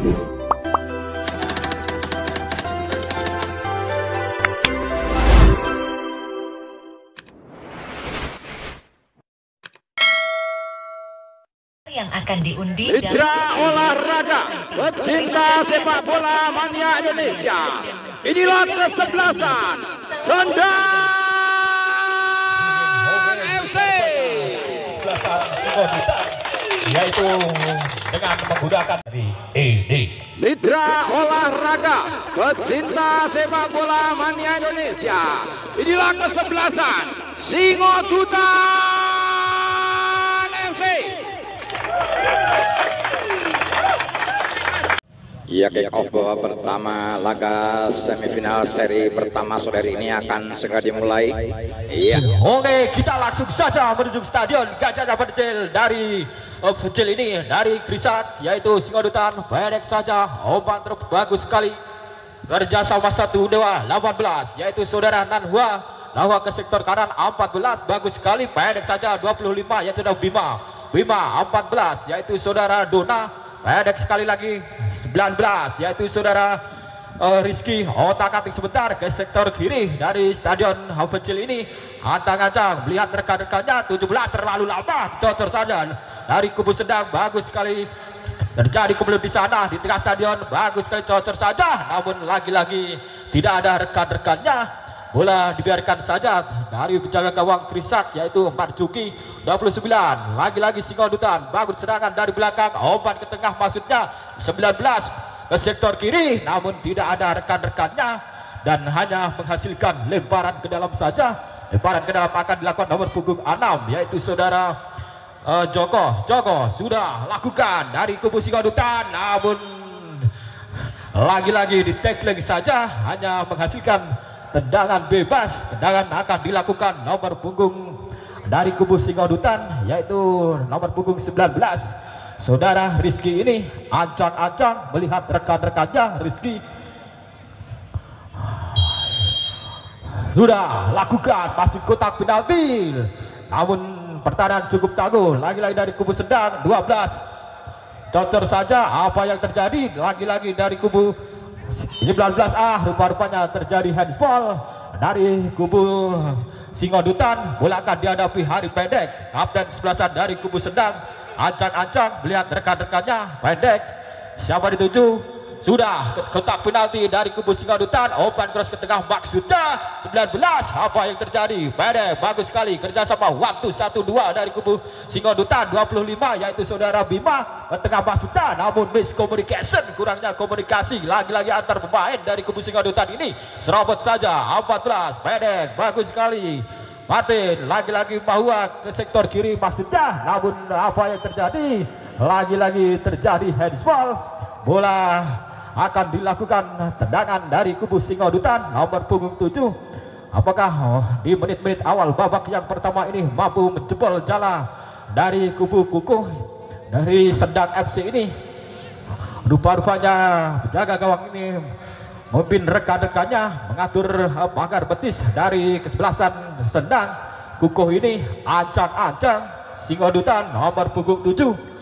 Yang akan diundi Mitra olahraga pecinta sepak bola mania Indonesia, inilah kesebelasan Sendang FC. Kesebelasan Singodutan, yaitu dengan menggunakan ED. Mitra olahraga pecinta sepak bola mania Indonesia, inilah kesebelasan Singodutan FC. Ya, kick off babak pertama laga semifinal seri pertama sore ini akan segera dimulai. Iya. Oke, kita langsung saja menuju stadion Gajah Percil dari Percil ini dari Krisat, yaitu Singodutan. Pendek saja, umpan bagus sekali. Kerja sama 1-2 18, yaitu saudara Nanhua. Lawa ke sektor kanan 14, bagus sekali. Pendek saja 25, yaitu Bima 14, yaitu saudara Dona. Pendek sekali lagi 19, yaitu saudara Rizky. Otak-atik sebentar ke sektor kiri dari stadion Percil ini. Antang-antang melihat rekan-rekannya. 17 terlalu lama, cocor saja dari kubu Sendang. Bagus sekali terjadi kemudian di sana di tengah stadion. Bagus sekali, cocor saja, namun lagi-lagi tidak ada rekan-rekannya. Bola dibiarkan saja dari penjaga gawang Krisat, yaitu Marjuki 29. Lagi-lagi Singodutan. Bagus serangan dari belakang, umpan ke tengah maksudnya 19 ke sektor kiri, namun tidak ada rekan-rekannya dan hanya menghasilkan lemparan ke dalam saja. Lemparan ke dalam akan dilakukan nomor punggung 6, yaitu saudara Joko sudah lakukan dari kubu Singodutan, namun lagi-lagi di tackling saja, hanya menghasilkan tendangan bebas. Tendangan akan dilakukan nomor punggung dari kubu Singodutan, yaitu nomor punggung 19 saudara Rizky ini. Ancang-ancang melihat rekan-rekannya. Rizky sudah lakukan masuk kotak penalti, namun pertahanan cukup tangguh. Lagi-lagi dari kubu Sendang 12, cocor saja. Apa yang terjadi lagi-lagi dari kubu 19A, rupa-rupanya terjadi handsball dari kubu Singodutan. Bola akan dihadapi Hari Pendek, kapten kesebelasan dari kubu Sendang. Ancang-ancang melihat rekan-rekannya. Pendek, siapa dituju? Sudah kotak penalti dari kubu Singodutan. Umpan cross ke tengah maksudnya 19. Apa yang terjadi? Pendek, bagus sekali kerjasama waktu 1-2 dari kubu Singodutan. 25, yaitu saudara Bima ke tengah maksudnya, namun miscommunication, kurangnya komunikasi lagi-lagi antar pemain dari kubu Singodutan ini. Serobot saja 14. Pendek, bagus sekali Martin. Lagi-lagi bahwa ke sektor kiri maksudnya, namun apa yang terjadi? Lagi-lagi terjadi handsball. Bola akan dilakukan tendangan dari kubu Singodutan nomor punggung 7. Apakah di menit-menit awal babak yang pertama ini mampu menjebol jala dari kubu kukuh dari Sendang FC ini? Rupa-rupanya penjaga gawang ini memimpin rekan-rekannya mengatur pagar betis dari kesebelasan Sendang kukuh ini. Ancang-ancang Singodutan nomor punggung 7.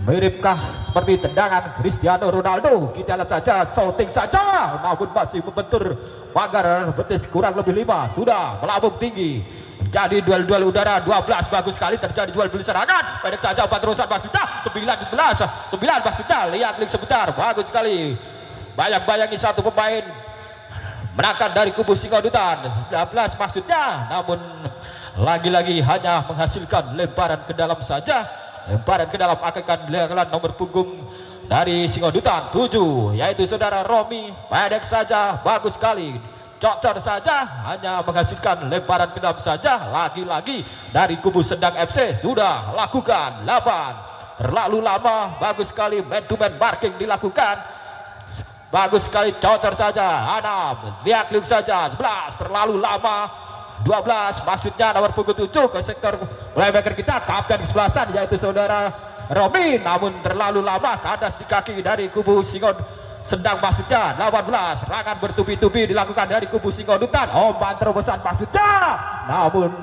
Miripkah seperti tendangan Cristiano Ronaldo? Kita lihat saja, shooting saja, namun masih membentur pagar betis kurang lebih 5. Sudah melambung tinggi, menjadi duel-duel udara 12. Bagus sekali terjadi jual beli serangan. Pendek saja umpan terusan maksudnya 19 maksudnya. Lihat link sebentar, bagus sekali. Bayang-bayangi satu pemain menangkan dari kubu Singodutan 19 maksudnya, namun lagi-lagi hanya menghasilkan lemparan ke dalam saja. Lemparan ke dalam akan dilakukan nomor punggung dari Singodutan 7, yaitu saudara Romi. Pendek saja, bagus sekali, cocor saja, hanya menghasilkan lemparan ke dalam saja. Lagi-lagi dari kubu Sendang FC sudah lakukan 8. Terlalu lama, bagus sekali man to man marking dilakukan. Bagus sekali, cocor saja 6. Lihat klip saja 11, terlalu lama. 12 maksudnya nomor punggung 7 ke sektor playmaker kita, kapten kesebelasan yaitu saudara Romi, namun terlalu lama kandas di kaki dari kubu Sendang maksudnya. 18, serangan bertubi-tubi dilakukan dari kubu Singodutan. Umpan terobosan maksudnya, namun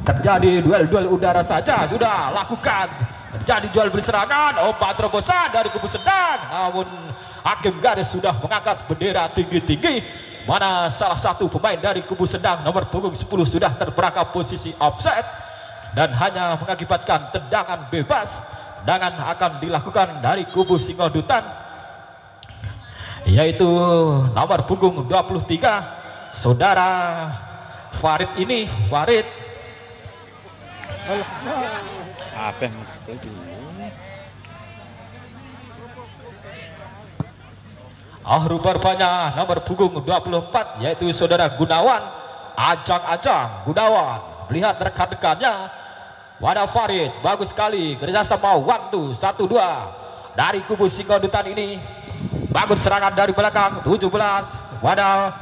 terjadi duel-duel udara saja. Sudah lakukan terjadi jual beli serangan, umpan terobosan dari kubu Sendang, namun hakim garis sudah mengangkat bendera tinggi-tinggi, mana salah satu pemain dari kubu Sendang nomor punggung 10 sudah terperangkap posisi offside dan hanya mengakibatkan tendangan bebas. Tendangan akan dilakukan dari kubu Singodutan, yaitu nomor punggung 23 saudara Farid ini. Farid apa rupanya nomor punggung 24 yaitu saudara Gunawan. Ajang-ajang Gunawan melihat rekan-rekannya. Wadah Farid, bagus sekali kerjasama waktu 1-2 dari kubu Singodutan ini. Bagus serangan dari belakang 17. Wadah,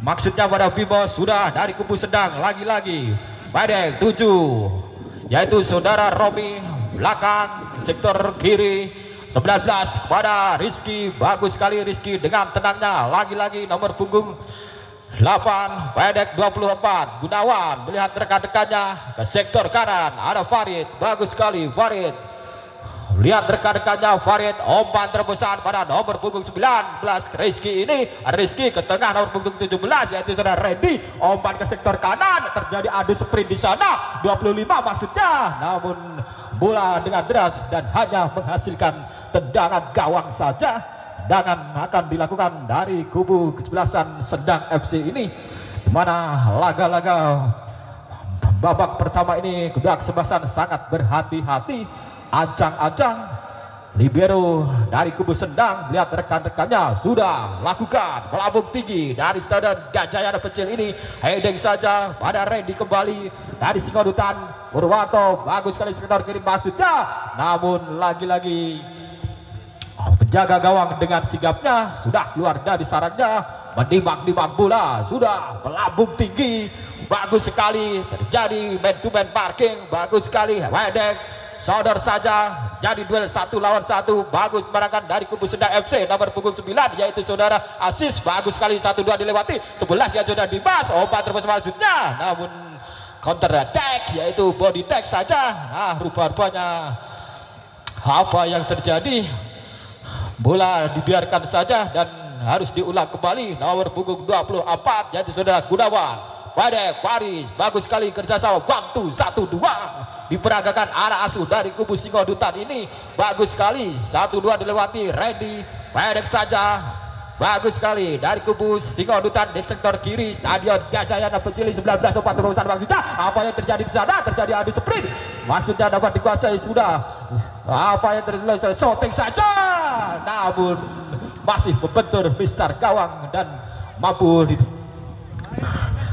maksudnya wadah Bimo sudah dari kubu Sendang. Lagi-lagi Badek 7 yaitu saudara Romi, belakang sektor kiri 19 kepada Rizky. Bagus sekali Rizky dengan tenangnya. Lagi-lagi nomor punggung 8 Badek 24. Gunawan melihat rekan-rekannya ke sektor kanan, ada Farid. Bagus sekali Farid, lihat rekan-rekannya. Farid, umpan terobosan pada nomor punggung 19 Rizky ini. Rizky ke tengah nomor punggung 17 yaitu saudara Randy. Umpan ke sektor kanan, terjadi adu sprint di sana 25 maksudnya, namun bola dengan deras dan hanya menghasilkan tendangan gawang saja. Tendangan akan dilakukan dari kubu kesebelasan Sendang FC ini, mana laga-laga babak pertama ini kedua kesebelasan sangat berhati-hati. Ancang-ancang libero dari kubu Sendang lihat rekan-rekannya sudah lakukan melambung tinggi dari stadion Gajayana Pecil ini. Heading saja pada Randy kembali dari Singodutan. Purwanto, bagus sekali sekitar kiri maksudnya, namun lagi-lagi penjaga gawang dengan sigapnya sudah keluar dari sarangnya, menimbang-nimbang bola, sudah melambung tinggi. Bagus sekali terjadi man to man parking, bagus sekali Wedek sodor saja, jadi duel 1 lawan 1. Bagus memenangkan dari kubu Sendang FC nomor punggung 9 yaitu saudara Asis. Bagus sekali 1-2 dilewati 11 yang sudah dibahas. Umpan terus maksudnya, namun counter attack yaitu body tag saja. Nah, rupa-rupanya apa yang terjadi, bola dibiarkan saja dan harus diulang kembali. Nomor punggung 24 yaitu saudara Gunawan. Pada Paris, bagus sekali kerjasama waktu 1-2 diperagakan arah asuh dari kubu Singodutan ini. Bagus sekali 1-2 dilewati Randy. Pendek saja, bagus sekali dari kubu Singodutan di sektor kiri stadion Gajayana Pecili 19 umpan terobosan maksudnya. Apa yang terjadi di sana? Terjadi adu sprint, maksudnya dapat dikuasai sudah. Apa yang terjadi? Shooting saja, namun masih membentur Mister gawang dan mampu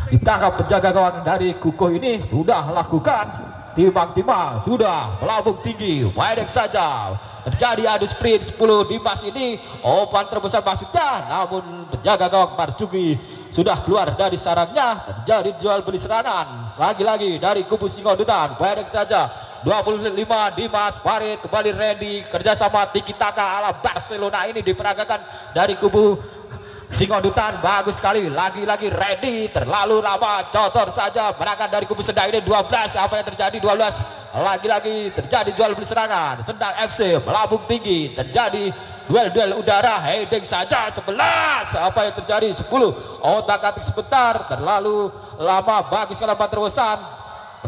ditangkap penjaga gawang dari Kuko ini. Sudah lakukan timang-timang, sudah melambung tinggi. Pendek saja terjadi adu sprint 10 Dimas ini. Umpan terbesar maksudnya, namun penjaga gawang Marjuki sudah keluar dari sarangnya. Terjadi jual beli serangan lagi-lagi dari kubu Singodutan. Pendek saja 25 Dimas Farid, kembali Randy, kerjasama tiki taka ala Barcelona ini diperagakan dari kubu Singodutan. Bagus sekali lagi-lagi Randy, terlalu lama, cocor saja menangkan dari kubu Sendang ini 12. Apa yang terjadi? 12 lagi-lagi terjadi jual beli serangan Sendang FC melambung tinggi, terjadi duel-duel udara. Heading saja 11. Apa yang terjadi? 10 otak-atik sebentar, terlalu lama. Bagus sekali umpan terobosan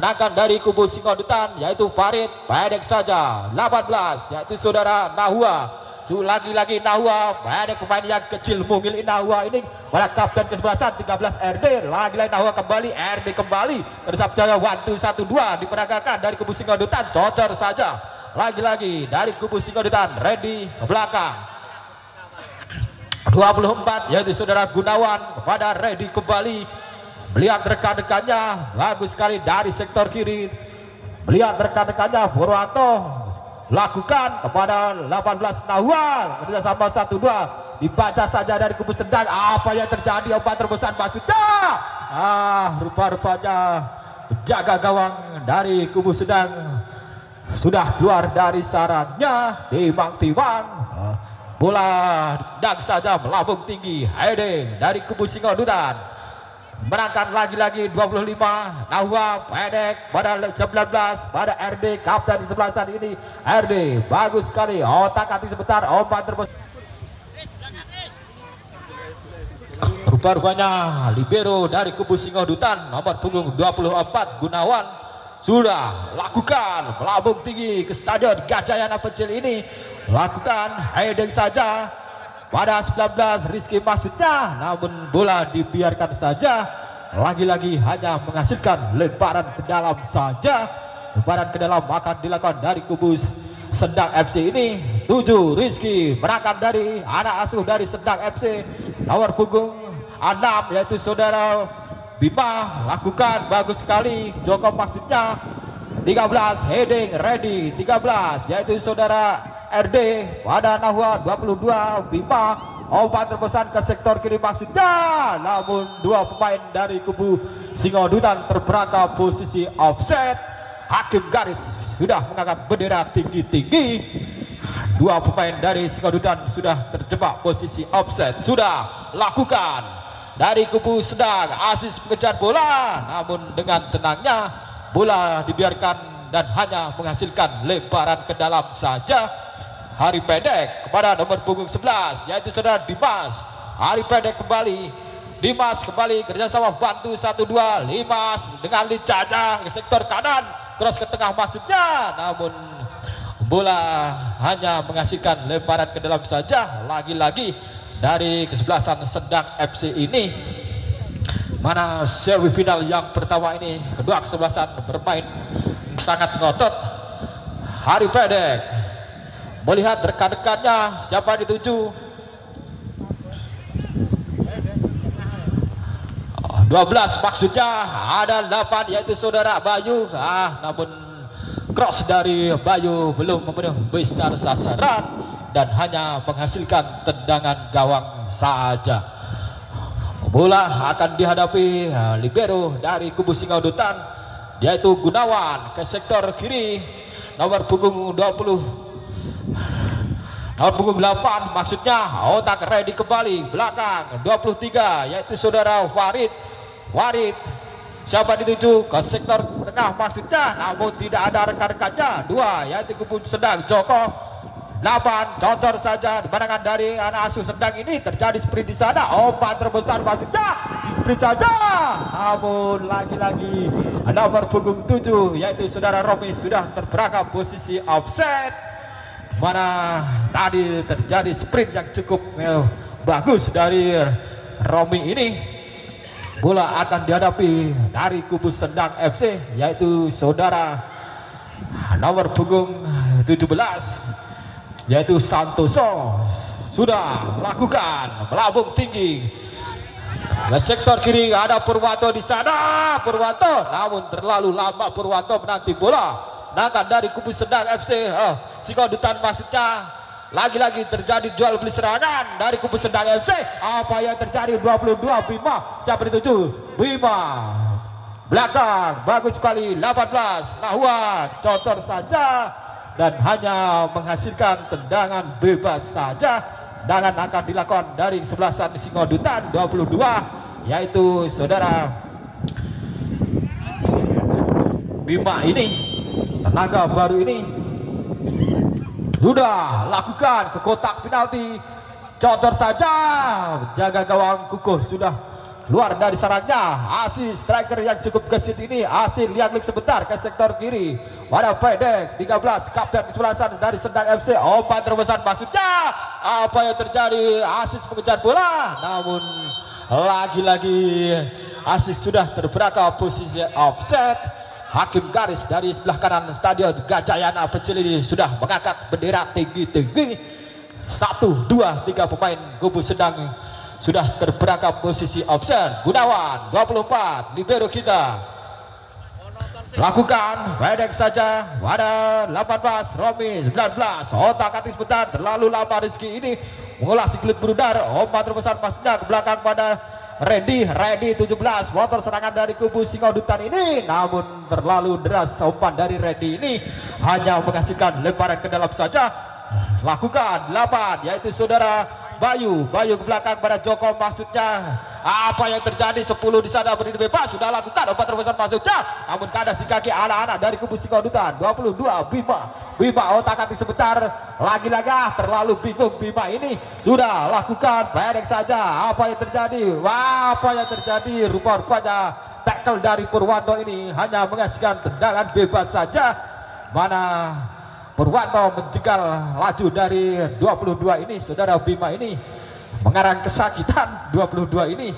menangkan dari kubu Singodutan yaitu Farid. Pendek saja 18 yaitu saudara Nahua. Lagi-lagi Nahua, banyak pemain yang kecil mungil Nahua ini pada kapten kesebelasan 13 RD. Lagi-lagi Nahua kembali, RD kembali Kersap Jaya 1-1-2 diperagakan dari kubu Singodutan. Cocor saja lagi-lagi dari kubu Singodutan. Randy ke belakang 24 yaitu saudara Gunawan kepada Randy kembali, melihat rekan-rekannya. Bagus sekali dari sektor kiri, melihat rekan-rekannya. Purwanto lakukan kepada 18 Nahua, kerjasama 1-2 dibaca saja dari kubu Sendang. Apa yang terjadi? Umpan terobosan maksudnya, rupa-rupanya penjaga gawang dari kubu Sendang sudah keluar dari sarangnya. Timang-timang bola dang saja melambung tinggi. Heading dari kubu Singodutan. menangkan lagi-lagi 25. Nahwa pendek pada 19 pada RD, kapten di sebelah sana ini RD, bagus sekali, otak-atik sebentar, umpan terbesar. Rupa-rupanya libero dari kubu Singodutan nomor punggung 24 Gunawan sudah lakukan melambung tinggi ke stadion Gajayana Pencil ini, lakukan heading saja pada 19 Rizky maksudnya, namun bola dibiarkan saja, lagi-lagi hanya menghasilkan lemparan ke dalam saja. Lemparan ke dalam akan dilakukan dari kubu Sendang FC ini. 7 Rizky berangkat dari anak asuh dari Sendang FC nomor punggung 6 yaitu saudara Bima, lakukan bagus sekali Joko maksudnya. 13 heading ready, 13 yaitu saudara RD pada Nahwa 22 Bima, umpan terpesan ke sektor kiri maksudnya, namun dua pemain dari kubu Singodutan terperangkap posisi offset. Hakim garis sudah mengangkat bendera tinggi-tinggi. Dua pemain dari Singodutan sudah terjebak posisi offset, sudah lakukan dari kubu Sedang. Asis mengejar bola, namun dengan tenangnya bola dibiarkan dan hanya menghasilkan lemparan ke dalam saja. Hari pendek kepada nomor punggung 11 yaitu saudara Dimas. Hari pendek kembali, Dimas kembali kerjasama bantu 1-2. Dimas dengan lincahnya ke sektor kanan, cross ke tengah maksudnya, namun bola hanya menghasilkan lemparan ke dalam saja. Lagi-lagi dari kesebelasan Sendang FC ini, mana semifinal yang pertama ini kedua kesebelasan bermain sangat ngotot. Hari pendek melihat rekan-rekannya siapa dituju. 12 maksudnya, ada 8 yaitu saudara Bayu, namun cross dari Bayu belum memenuhi besar sasaran dan hanya menghasilkan tendangan gawang saja. Bola akan dihadapi libero dari kubu Singodutan yaitu Gunawan ke sektor kiri nomor punggung nomor punggung 8 maksudnya, otak ready kembali belakang 23 yaitu saudara Farid. Siapa dituju ke sektor tengah maksudnya, namun tidak ada rekan-rekannya. 2 yaitu kubu Sendang Joko. 8 cocor saja pandangan dari anak asuh Sendang ini, terjadi sprint di sana, umpan terbesar maksudnya di sprint saja, namun lagi-lagi nomor punggung 7 yaitu saudara Romi sudah terperangkap posisi offset. Mana tadi terjadi sprint yang cukup bagus dari Romi ini. Bola akan dihadapi dari kubu Sendang FC yaitu saudara nomor punggung 17 yaitu Santoso, sudah lakukan melambung tinggi ke sektor kiri. Ada Purwanto di sana, Purwanto, namun terlalu lama Purwanto menanti bola. Nangkan dari kubu Sendang FC Singodutan maksudnya. Lagi-lagi terjadi jual beli serangan dari kubu Sendang FC. Apa yang terjadi? 22 Bima, siapa dituju? Bima belakang, bagus sekali. 18 Nahwa, cocor saja dan hanya menghasilkan tendangan bebas saja. Tendangan akan dilakukan dari sebelasan Singodutan 22 yaitu saudara Bima ini, tenaga baru ini sudah lakukan ke kotak penalti, cocor saja, jaga gawang kukuh sudah keluar dari sarangnya. Asis striker yang cukup gesit ini, Asis lihat sebentar ke sektor kiri pada pendek 13 kapten di sebelah sana dari Sendang FC, umpan terbesar maksudnya. Apa yang terjadi? Asis mengejar bola, namun lagi-lagi Asis sudah terperangkap posisi offset. Hakim garis dari sebelah kanan stadion Gajayana Pencil ini sudah mengangkat bendera tinggi-tinggi. 1, 2, 3 pemain kubu Sendang sudah terperangkap posisi offset. Gunawan 24 libero kita lakukan pendek saja pada 18 Romi 19, otak atis sebentar, terlalu lama Rizky ini mengulas siklet berudar, umpan terbesar pasnya ke belakang pada Ready 17, motor serangan dari kubu Singodutan ini, namun terlalu deras umpan dari Ready ini hanya menghasilkan lemparan ke dalam saja. Lakukan 8 yaitu saudara Bayu ke belakang pada Joko, maksudnya apa yang terjadi? 10 di sana berdiri bebas, sudah lakukan umpan terobosan masuknya, namun kandas di kaki anak-anak dari kubu Singodutan. 22 Bima otak-atik sebentar, lagi-lagi terlalu bingung Bima ini, sudah lakukan pendek saja. Apa yang terjadi? Wah, apa yang terjadi? Rupa-rupanya tackle dari Purwanto ini hanya menghasilkan tendangan bebas saja, mana Purwanto menjegal laju dari 22 ini. Saudara Bima ini mengarang kesakitan 22 ini.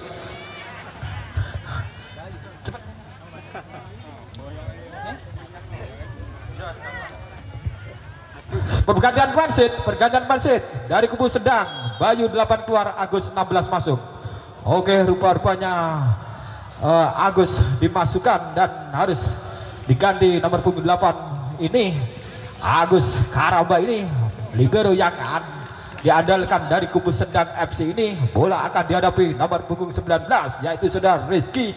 Pergantian wasit dari kubu Sedang. Bayu 8 keluar, Agus 16 masuk. Oke, rupa-rupanya Agus dimasukkan dan harus diganti nomor punggung 8 ini. Agus Karamba ini libero yang diandalkan dari kubu Sedang FC ini. Bola akan dihadapi nomor punggung 19 yaitu saudara Rizky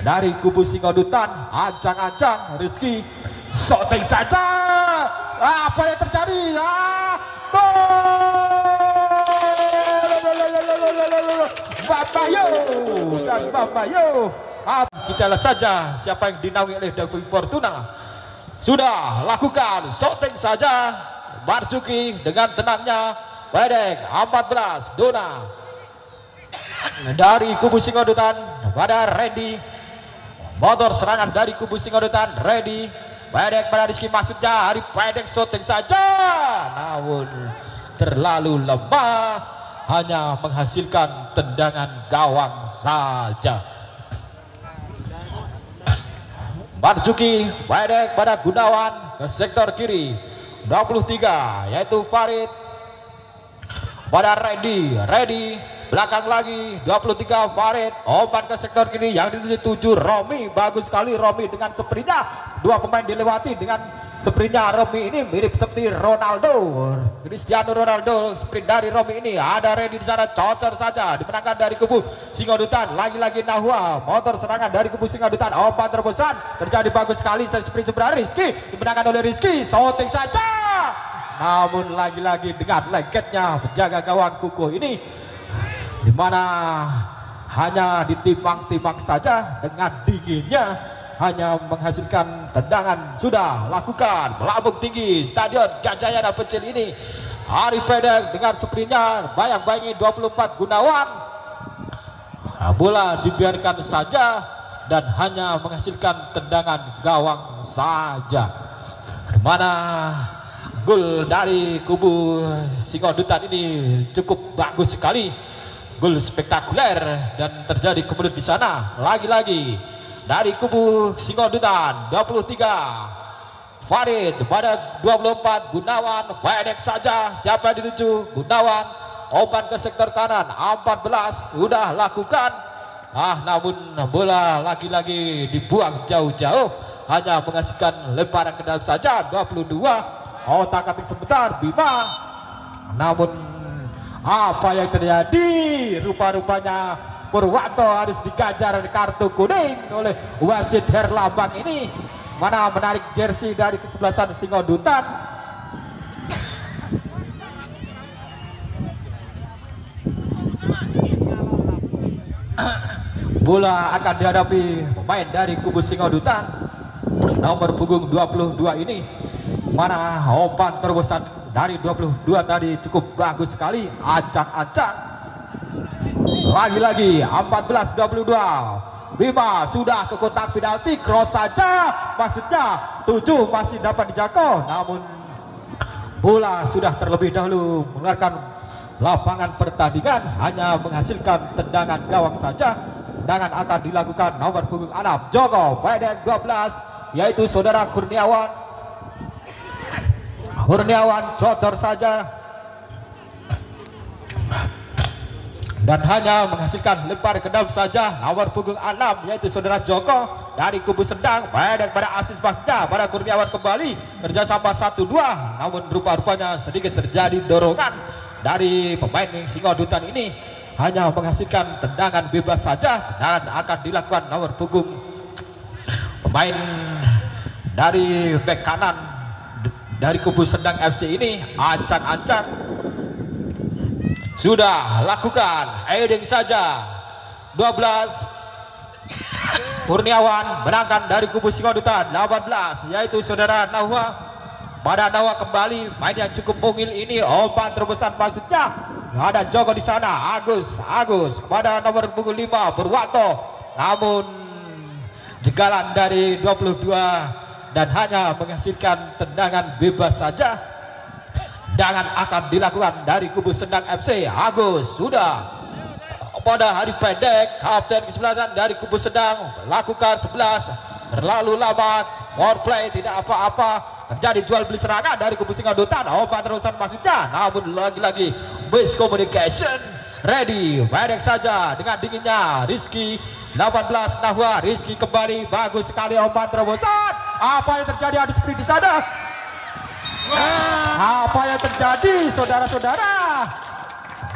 dari kubu Singodutan. Ancang-ancang Rizky, shooting saja. Apa yang terjadi? Babayo. Kita lihat saja siapa yang dinaungi oleh Davi Fortuna. Sudah lakukan shooting saja Marzuki dengan tenangnya, pendek 14 Dona dari kubu Singodutan pada Randy. Motor serangan dari kubu Singodutan, Randy pendek pada Rizky, maksudnya hari pendek shooting saja, namun terlalu lemah, hanya menghasilkan tendangan gawang saja. Marzuki pendek pada Gunawan ke sektor kiri 23 yaitu Farid pada Ready belakang lagi 23 Farid, umpan ke sektor kiri yang dituju Romi. Bagus sekali Romi dengan sprintnya, dua pemain dilewati dengan sprintnya. Romi ini mirip seperti Cristiano Ronaldo. Sprint dari Romi ini, ada Ready di sana, cocor saja dimenangkan dari kubu Singodutan. Lagi-lagi Nahwa, motor serangan dari kubu Singodutan, umpan terobosan terjadi bagus sekali. Sprint sebenarnya Rizky dimenangkan oleh Rizky, shooting saja, namun lagi-lagi dengan lengketnya penjaga gawang Kukuh ini, dimana hanya ditimang-timang saja dengan dinginnya, hanya menghasilkan tendangan. Sudah lakukan melambung tinggi Stadion Gajayana Pecil ini. Hari pendek dengan sprintnya bayang-bayangi 24 Gunawan. Bola dibiarkan saja dan hanya menghasilkan tendangan gawang saja, dimana gol dari kubu Singodutan ini cukup bagus sekali, gol spektakuler, dan terjadi kemudian di sana lagi-lagi dari kubu Singodutan 23 Farid pada 24 Gunawan, pendek saja, siapa yang dituju? Gunawan, umpan ke sektor kanan 14 sudah lakukan, namun bola lagi-lagi dibuang jauh-jauh, hanya menghasilkan lemparan ke dalam saja. 22 otak-atik sebentar Bima, namun apa yang terjadi? Rupa-rupanya Purwanto harus digajar kartu kuning oleh wasit Herlambang ini, mana menarik jersey dari kesebelasan Singodutan. Bola akan dihadapi pemain dari kubu Singodutan nomor punggung 22 ini, mana umpan terobosan dari 22 tadi cukup bagus sekali, acak-acak. Lagi-lagi 14-22 Bima sudah ke kotak penalti, cross saja, maksudnya 7 masih dapat dijangkau, namun bola sudah terlebih dahulu mengeluarkan lapangan pertandingan, hanya menghasilkan tendangan gawang saja. Tendangan akan dilakukan nomor punggung 6 Joko, pendek 12 yaitu saudara Kurniawan, cocor saja dan hanya menghasilkan lempar ke dalam saja. Nomor punggung 6 yaitu saudara Joko dari kubu Sedang, pendek pada asis pasnya pada Kurniawan, kembali kerjasama 1-2, namun rupa-rupanya sedikit terjadi dorongan dari pemain Singodutan ini, hanya menghasilkan tendangan bebas saja dan akan dilakukan nomor punggung pemain dari bek kanan dari kubu Sedang FC ini, ancang-ancang sudah lakukan heading saja. 12 Kurniawan menangkan dari kubu Singodutan. 18 yaitu saudara Nahwa. Pada Nahwa kembali main yang cukup mungil ini, umpan terobosan maksudnya. Ada Joko di sana. Agus kepada nomor punggung 5 Purwanto, namun jegalan dari 22 dan hanya menghasilkan tendangan bebas saja. Tendangan akan dilakukan dari kubu Sendang FC. Agus sudah pada hari pendek, kapten ke-11 dari kubu Sendang melakukan 11 terlalu lama. Power play tidak apa-apa, terjadi jual beli serangan dari kubu Singodutan. Umpan terusan maksudnya, namun lagi-lagi miscommunication. Ready, pendek saja dengan dinginnya Rizky. 18 Nahwa, Rizky kembali, bagus sekali umpan terobosan. Apa yang terjadi ada sprint di sana? Apa yang terjadi saudara-saudara?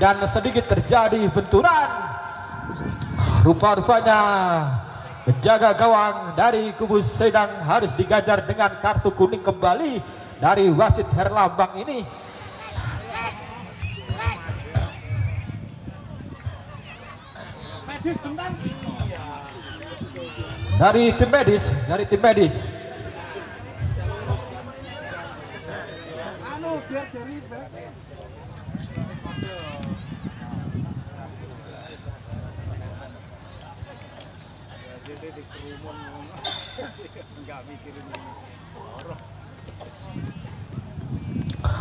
Dan sedikit terjadi benturan. Rupa-rupanya penjaga gawang dari kubu Sendang harus digajar dengan kartu kuning kembali dari wasit Herlambang ini. Dari tim medis.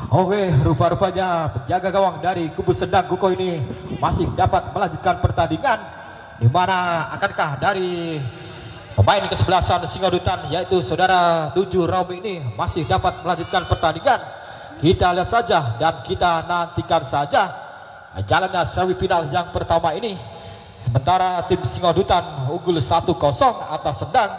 Oke, rupa-rupanya penjaga gawang dari kubu Sendang Guko ini masih dapat melanjutkan pertandingan. Di mana akankah dari pemain ke-11 Singodutan yaitu saudara 7 Romi ini masih dapat melanjutkan pertandingan? Kita lihat saja dan kita nantikan saja jalannya semifinal yang pertama ini. Sementara tim Singodutan unggul 1-0 atas Sendang.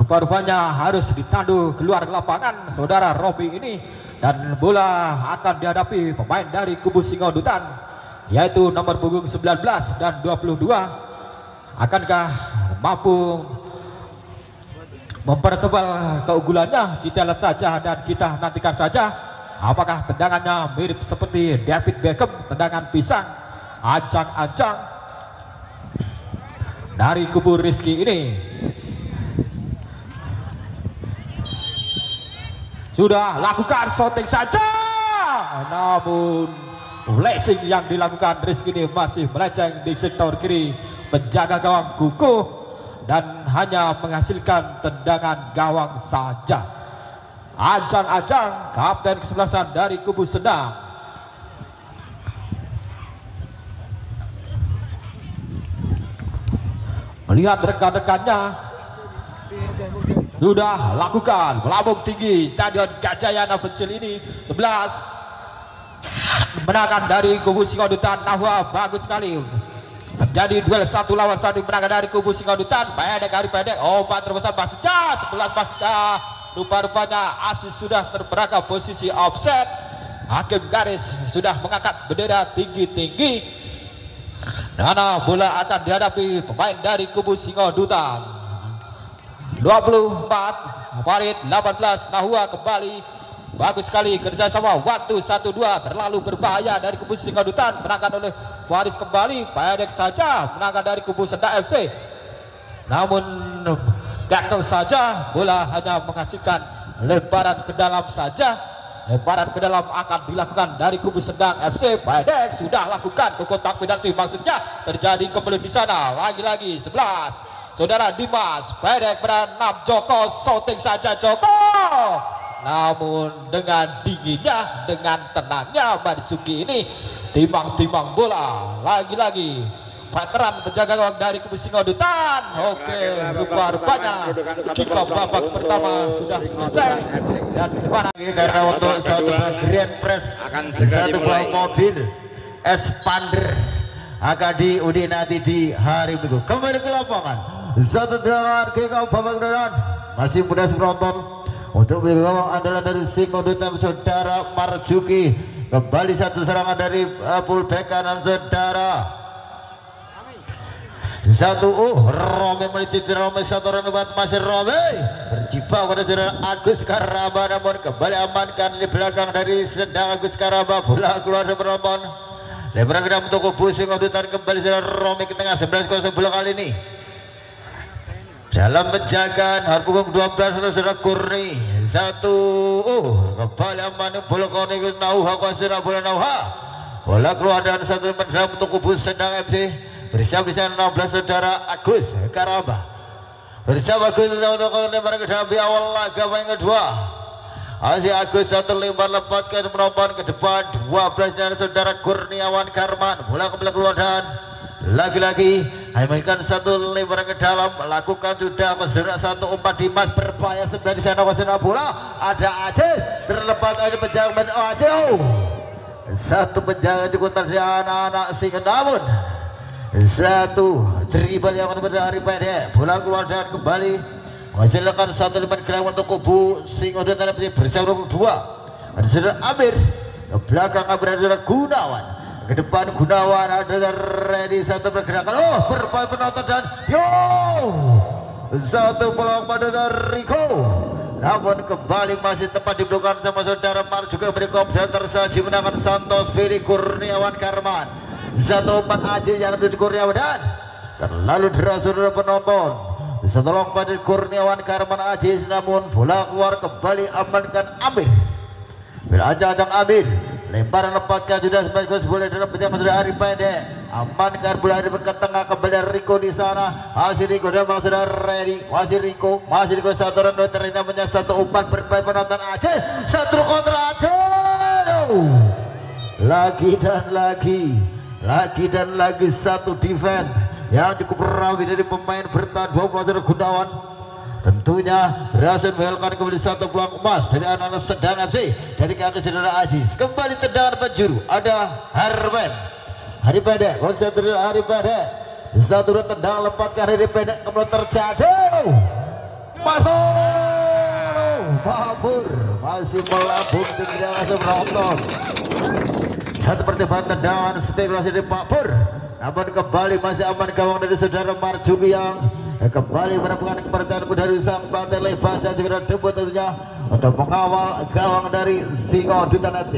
Rupa-rupanya harus ditandu keluar lapangan saudara Robi ini, dan bola akan dihadapi pemain dari kubu Singodutan yaitu nomor punggung 19 dan 22. Akankah mampu mempertebal keunggulannya? Kita lihat saja dan kita nantikan saja. Apakah tendangannya mirip seperti David Beckham, tendangan pisang ancang-ancang dari kubu Rizky ini? Sudah lakukan shooting saja, namun flashing yang dilakukan Rizky ini masih melenceng di sektor kiri penjaga gawang Guko dan hanya menghasilkan tendangan gawang saja. Ancang-ancang kapten ke-11 dari kubu Sendang. Melihat rekan-rekannya sudah lakukan melambung tinggi Stadion Gajayana Pencil ini. 11 menangkan dari kubu Singodutan. Nahwa bagus sekali, terjadi duel 1 lawan 1 menangkan dari kubu Singodutan. Pendek hari pendek, umpan terbesar pasca 11 pasca. Rupa-rupanya asis sudah terperangkap posisi offset. Hakim garis sudah mengangkat bendera tinggi-tinggi. Karena bola akan dihadapi pemain dari kubu Singodutan. 24 Farid, 18 Nahwa kembali, bagus sekali kerjasama 1-1-2, terlalu berbahaya dari kubu Singodutan, menangkan oleh Faris kembali, pendek saja menangkan dari kubu Sendang FC, namun gagal saja, bola hanya menghasilkan lemparan ke dalam saja. Lemparan ke dalam akan dilakukan dari kubu Sendang FC. Pendek sudah lakukan ke kotak penalti, maksudnya terjadi kembali di sana. Lagi-lagi 11 saudara Dimas, pendek berenam Joko, shooting saja Joko, namun dengan dinginnya, dengan tenangnya Marzuki ini timbang-timbang bola. Lagi-lagi veteran penjaga gawang dari kubu Singodutan. Oke, rupa-rupanya kick off babak pertama sudah selesai. Dan gimana karena untuk satu grand press akan segera satu buah dimulai. mobil Expander akan diundi nanti di hari Minggu. Kembali ke lapangan satu dengan Kiko Bambang Dodan masih muda penonton untuk membawa andalan dari Singodutan saudara Marjuki. Kembali satu serangan dari fullback kanan saudara satu Romi melicit Romi satu renovat masih Romi berjibaku pada saudara Agus Karaba, namun kembali amankan di belakang dari sedang Agus Karaba. Bola keluar penonton lebaran kedam untuk kubu Singodutan. Kembali saudara Romi ke tengah 11-0 bola kali ini dalam penjagaan Harpukung 12 saudara Kurni satu kembali aman bola koni Nauha kuasira bola Nauha. Bola keluar dan satu mendalam untuk kubu Sendang FC bersama 16 saudara Agus Karaba bersama Agus untuk lebaran kedam di awal laga yang kedua. Masih Agus satu lempar lepaskan penonton ke depan 12 dan saudara Kurniawan Karman. Bola kembali keluar dan lagi-lagi mainkan satu lebaran ke dalam, lakukan sudah menjerak satu umpan Dimas berbahaya sebelah di sana. Wasana bola ada Aceh terlepas aja penjagaan Aceh satu penjagaan diputar di anak-anak Singa, namun satu dribble yang benar dari pendek. Bola keluar dan kembali menghasilkan satu lebar gelang untuk kubu Singodutan bersama 2 ada saudara Amir ke belakang. Amir ada Gunawan ke depan. Gunawan ada ready satu pergerakan bermain penonton dan satu peluang pada Riko, namun kembali masih tepat di belakang sama saudara Mar juga berikop dan tersaji menangkan Santos Billy Kurniawan Karman. Satu umpan Aceh yang ada di Kurniawan dan terlalu deras saudara penonton. Setelah umpan dari Kurniawan Karman Aceh, namun bola keluar kembali amankan Amir. Berajak-ajak Amir lemparan lepaskan sudah sebagai boleh dalam penjagaan sudah hari pendek. Amankan bola di ke tengah kembali Riko di sana. Masih Riko dan sudah ready. Masih Riko satu run terina namanya satu umpan bermain penonton Aceh. Satu kontra Aceh. Lagi dan lagi satu defense yang cukup rapi dari pemain bertahan 20 Gunawan. Tentunya berhasil menghasilkan kembali satu peluang emas dari anak-anak Sedang FC dari kaki saudara Aziz. Kembali tendangan penjuru ada Harman hari pendek konsentrasi hari pendek satu tendangan lepaskan hari pendek kemudian terjadi Babur masih melambung di kedalaman penonton. Satu percobaan tendangan spekulasi dari Babur, namun kembali masih aman gawang dari saudara Marjuki yang kembali mendapatkan kepercayaan dari sang pelatih lebar dan juga debut tentunya untuk mengawal gawang dari Singodutan FC.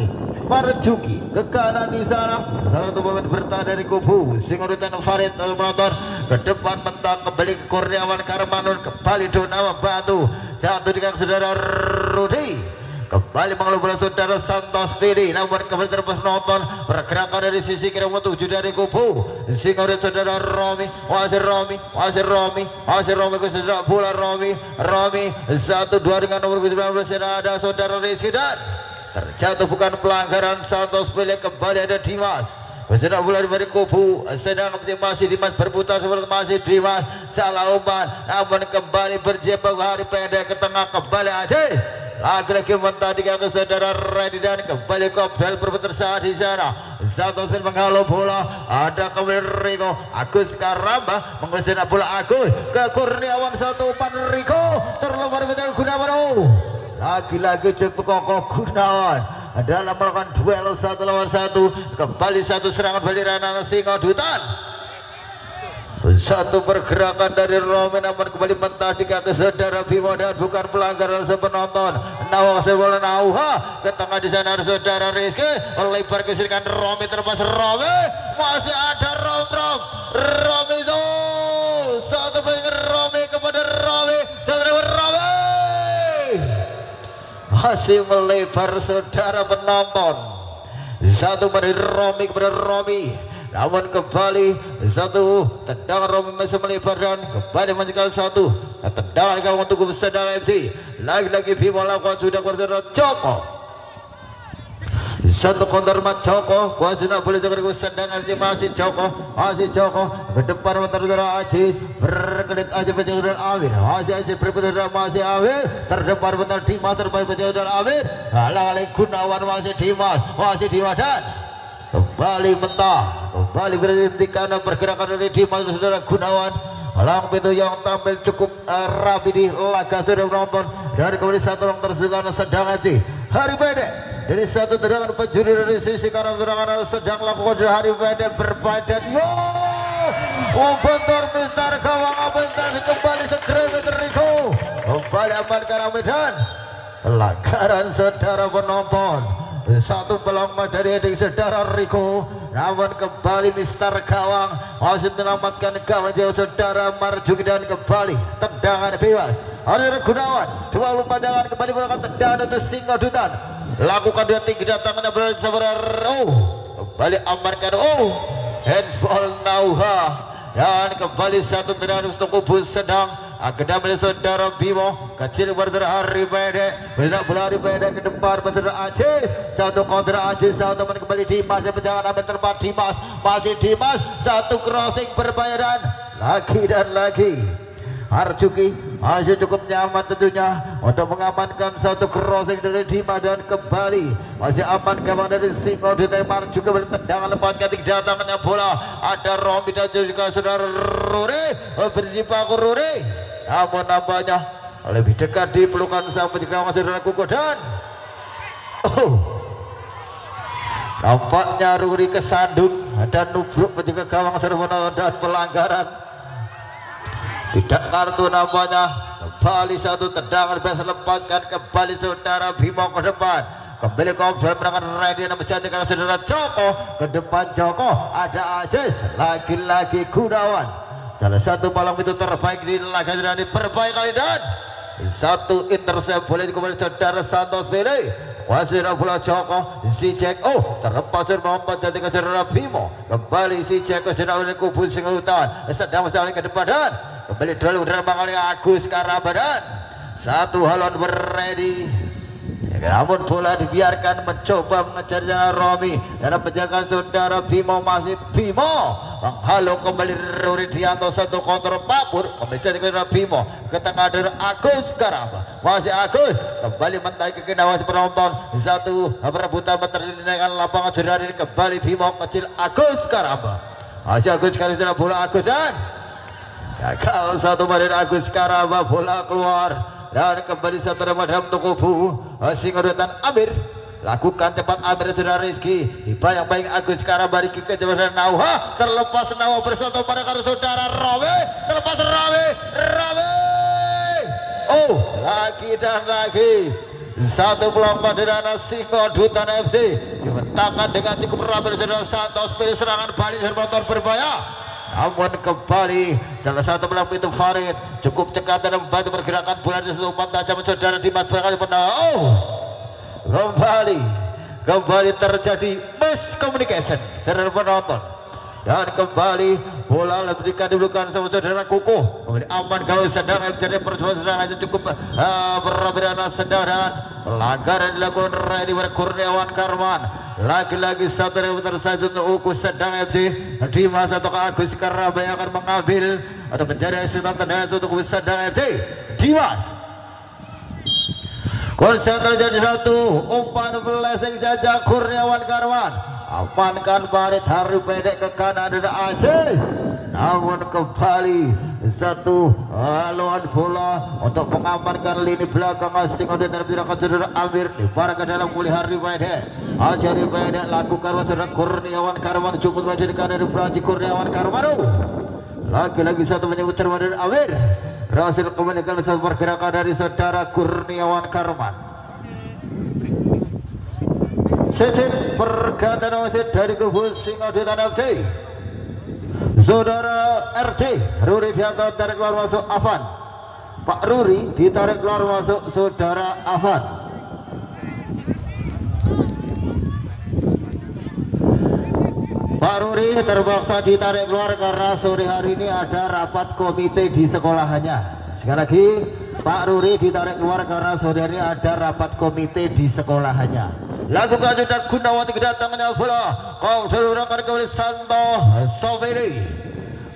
Marjuki ke kanan di sana, satu pemain bertahan dari kubu Singodutan Farid menonton ke depan mentang kembali ke Kurniawan Karmanun, kembali Donawa Batu satu dengan saudara Rudi. Kembali mengeluh bola saudara Santos Billy, namun kembali terlepas nonton pergerakan dari sisi kiri menuju dari kubu Singodutan saudara Romi ke saudara bola Romi 1-2 dengan nomor 19 ada saudara Rizky dan terjatuh bukan pelanggaran Santos Billy. Kembali ada Dimas bersama bola dari kubu sedang masih Dimas berputar seperti masih Dimas salah umpan, namun kembali berjebak hari pendek ke tengah. Kembali Aziz lagi-lagi mentadi ke saudara Ready dan kembali Kopdel berputar saat di sana. Santos menghalau bola ada kembali Riko Agus Karamba mengejar bola Agus ke Kurniawan satu umpan Riko terlempar betul Gunawan. Lagi-lagi cukup kokoh Gunawan dalam melakukan duel 1 lawan 1. Kembali satu serangan balik anak Singodutan. Satu pergerakan dari Romi namun kembali mentah di kaki saudara Bimo dan bukan pelanggaran sepenonton. Nawang bola Nauha ke tengah di sana ada saudara Rizky lebar kesirikan Romi terlepas Romi masih ada Romi itu satu pengen Romi kepada Romi saudara Romi masih melebar saudara penonton. Satu dari Romi kepada Romi, namun kembali satu tendangan Romi masih melebar dan kembali menjegal satu tendangan gawang untuk Sedang FC. Lagi-lagi Bimo lakukan sudah kepada Joko satu konter mat Joko kuasa nak boleh jaga Sedang FC masih Joko ke depan saudara Aziz berkelit aja penjaga Amir masih berputar masih Amir terdepan bentar Dimas terbaik penjaga Amir halang Gunawan masih Dimas dan kembali mentah kembali berhenti karena pergerakan dari Dimas saudara Gunawan Lang itu yang tampil cukup rapi di laga sudah menonton dari kembali satu orang terselang sedang aja hari pendek dari satu tendangan penjuri dari sisi kanan tendangan sedang lakukan dari hari pendek bermain dan bentar Mister gawang bentar kembali segera Riko kembali amankan Medan pelanggaran saudara penonton satu pelanggaran dari adik saudara Riko namun kembali Mister gawang masih menyelamatkan gawang jauh saudara Marjuki dan kembali tendangan bebas ada Gunawan 24 jangan kembali melakukan tendangan untuk Singodutan lakukan 2-3 datangannya bersama kembali amankan handball Nauha dan kembali satu tendangan untuk kubu sedang Akademi saudara Bimo kecil berder hari pendek benar berlari pendek ke depan berder Aziz satu kontra Aziz satu teman kembali Dimas yang berjalan ambil tempat Dimas masih Dimas satu crossing berbayaran lagi dan lagi Marjuki masih cukup nyaman tentunya untuk mengamankan satu crossing dari Dimas dan kembali masih aman gawang dari Singo dari Marjuki kembali tendangan lepas ketika datangannya bola ada Romi dan juga saudara Ruri berjibaku Ruri namun nampaknya lebih dekat di pelukan sang penjaga saudara Kuko dan nampaknya Ruri kesandung dan nubruk penjaga gawang saudara dan pelanggaran tidak kartu nampaknya kembali satu tendangan bisa lepaskan kembali saudara Bimo ke depan kembali kontrol berangkat ready dan mencantikkan saudara Joko ke depan Joko ada Aziz lagi-lagi Gunawan salah satu malam itu terbaik di laga ini berbaik kali dan satu intercept boleh kembali saudara Santos Bele wasit bola Joko si Jack terlepas dari Muhammad jadi ke saudara Bimo kembali si Jack ke saudara kubu Singodutan sedang berjalan ke depan dan kembali dulu dari Bang Agus Karabadan satu halon berready namun bola dibiarkan mencoba mengejar jalan Romi dan penjagaan saudara Bimo masih Bimo halo kembali Ruri Dianto satu kontrol Papur kembali jadi ke Bimo ke tengah dari Agus Karamba masih Agus kembali mentai ke kendawan penonton satu perebutan dengan lapangan dari kembali Bimo kecil Agus Karamba masih Agus kali sudah bola Agus dan gagal satu dari Agus Karamba bola keluar dan kembali satu remadam untuk kubu Singodutan Amir lakukan cepat Amir saudara Rizky dibayang-bayang Agus Karamba ke kecepatan Nauha terlepas Nauha bersatu pada kartu saudara Rawe terlepas Rawe lagi dan lagi satu pelompat dari Singodutan FC dibentangkan dengan cukup rapi saudara Santos pilih serangan balik serbator berbahaya namun kembali salah satu pelaku itu Farid cukup cekat dan membantu pergerakan bola di seluruh tajam saudara Dimas berkali kembali terjadi miscommunication saudara penonton dan kembali bola lebih dikandungkan sama saudara Kuku kembali aman kalau sedang jadi perjuangan sedang aja cukup berbeda sedang dan pelanggaran dilakukan Redi Kurniawan Karman lagi-lagi satu yang tersajut untuk Uku sedang FC Dimas atau Agus Karamba yang akan mengambil atau menjadi asisten tendangan untuk sedang FC Dimas konsen terjadi satu umpan blessing jajak Kurniawan Karman amankan barit hari pendek ke kanan ada Aziz namun kembali satu haluan bola untuk mengamankan lini belakang Singodutan dan tidak saudara Amir dibarang ke dalam mulai hari pendek hari pendek lakukan saudara Kurniawan Karman cukup menjadikan dari Praji Kurniawan Karman lagi-lagi satu menyebut terima dari Amir berhasil kembalikan satu pergerakan dari saudara Kurniawan Karman sesi pergantian wasit dari kubu Singodutan FC saudara RD Ruri Dianto tarik keluar masuk Afan Pak Ruri ditarik keluar masuk saudara Afan Pak Ruri terpaksa ditarik keluar karena sore hari ini ada rapat komite di sekolahannya sekali lagi Pak Ruri ditarik keluar karena sore hari ini ada rapat komite di sekolahannya lakukan sudah Gunawan kedatangannya bola kau terurangkan kembali Santo Soveri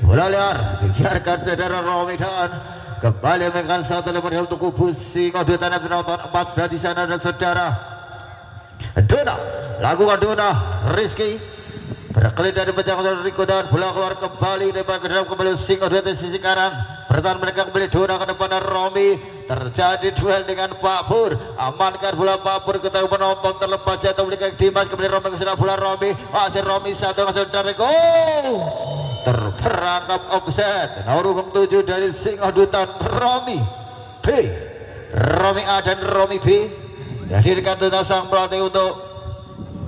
bola liar dibiarkan saudara Romi dan kembali mengenai satu lembar untuk kubu Singodutan penonton 14 di sana dan saudara Dona lakukan Dona Rizky berkelit dari pecah Riko dan bola keluar kembali depan ke dalam kembali Singo di sisi kanan. Bertahan mereka kembali Dona ke depan Romi. Terjadi duel dengan Pak Pur. Amankan bola Pak Pur, ketahui penonton terlepas jatuh berikan Dimas kembali Romi ke sana bola Romi. Masih Romi satu masuk dari gol. Terperangkap offset. Nomor 7 dari Singo Dutan Romi B. Romi A dan Romi B. Dihadirkan tuntas sang pelatih untuk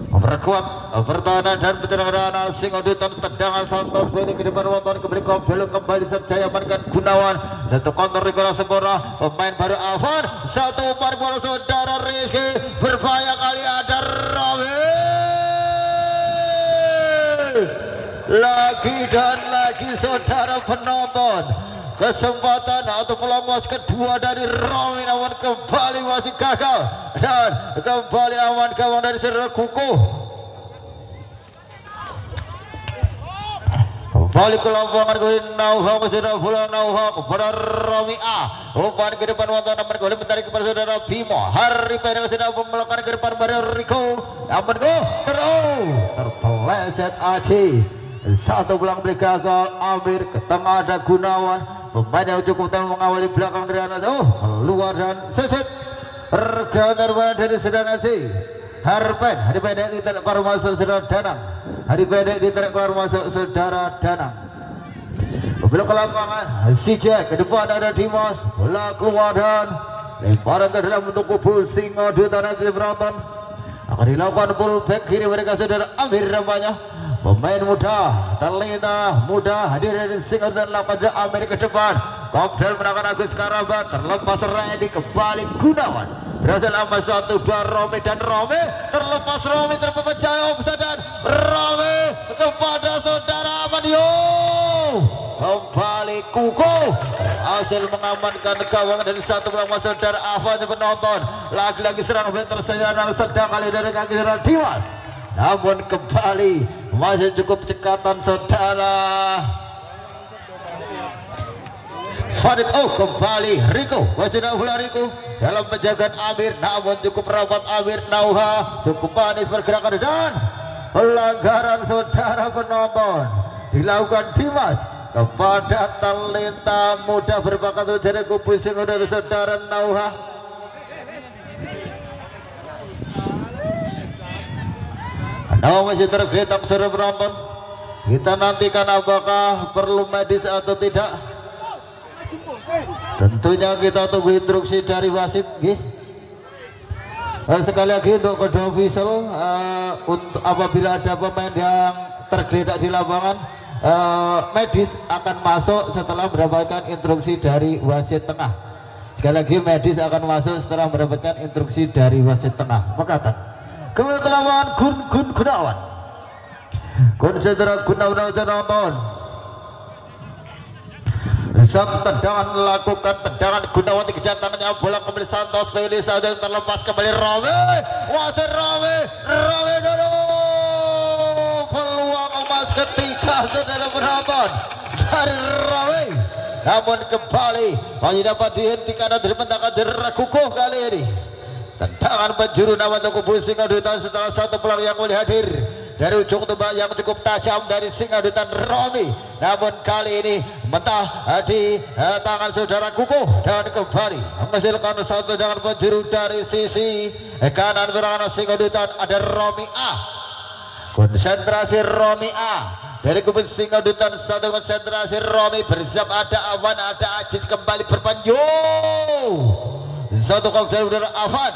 memperkuat pertahanan dan penyerangan Singo Dutan. Tendangan Santos Beni ke depan wonton kembali kembali Serjaya amankan Gunawan. Satu counter Rikola Sempurna. Pemain baru Alvan. Satu umpan bola saudara Rizky. Berbahaya kali ada Romi. Lagi dan lagi saudara penonton. Kesempatan atau peluang kedua dari Romi, namun kembali masih gagal dan kembali aman gawang dari Saudara Kuku. Kembali ke lapangan ke Nauha, Saudara bola Nauha kepada Romi A. Umpan ke depan wonton namun kembali menarik kepada Saudara Bimo. Hari pendek sudah melakukan ke depan pada Riko. Namun terpeleset Aziz. Satu bola beli gagal. Amir ke tengah ada Gunawan. Pemain yang cukup tahu mengawali belakang dari anak. Keluar dan seset. Rekan dari Sedang Aziz. Hari pendek ditarik keluar masuk Saudara Danang. Hari pendek ditarik keluar masuk Saudara Danang. Belok ke lapangan si Jack ke depan ada Dimas. Bola keluar dan lemparan ke dalam untuk kubu Singo Dutan Aziz Beranton. Akan dilakukan pull back kiri mereka Saudara Amir nampaknya. Pemain muda, talenta muda hadir dari Singo dan lakukan Amir ke depan. Kopdel menangkan Agus Karabat, terlepas Randy kembali Gunawan. Berhasil amat 1-2 Romi dan Romi terlepas Romi terpecah offside dan Romi kepada Saudara Amadio. Kembali Kuku hasil mengamankan gawang dari satu belakang Saudara Afan penonton. Lagi-lagi serang tersenyum sedang kali dari kaki Saudara Dimas. Namun kembali masih cukup cekatan Saudara Farid. Kembali Riko wajah bola Riko dalam penjagaan Amir, namun cukup rapat Amir. Nauha cukup manis pergerakan dan pelanggaran Saudara penonton dilakukan Dimas kepada talenta muda berbakat dari kubu Singo dari Saudara Nauha. Masih tergeletak saudara penonton. Kita nantikan apakah perlu medis atau tidak. Tentunya kita tunggu instruksi dari wasit. Sekali lagi untuk kedua official, untuk apabila ada pemain yang tergeletak di lapangan, medis akan masuk setelah mendapatkan instruksi dari wasit tengah. Sekali lagi medis akan masuk setelah mendapatkan instruksi dari wasit tengah. Makatan kemudian ke lapangan Gunawan. Saudara Gunawan nonton. Satu tendangan lakukan tendangan Gunawan dikejar tangannya bola kembali Santos pilih saja terlepas kembali Romi. Wasit Romi dulu. Peluang emas ketiga saudara penonton dari Romi. Namun kembali masih dapat dihentikan dan dibentangkan dari Kukuh kali ini. Tendangan penjuru nama untuk kubu Singo Dutan setelah satu peluang yang mulai hadir dari ujung tembak yang cukup tajam dari Singo Dutan Romi. Namun kali ini mentah di tangan Saudara Kukuh dan kembali menghasilkan satu tendangan penjuru dari sisi kanan berangkat Singo Dutan ada Romi A. Konsentrasi Romi A dari kubu Singo Dutan, satu konsentrasi Romi bersiap ada Awan ada Ajit kembali berpanjang. Satu kali dari udara Avan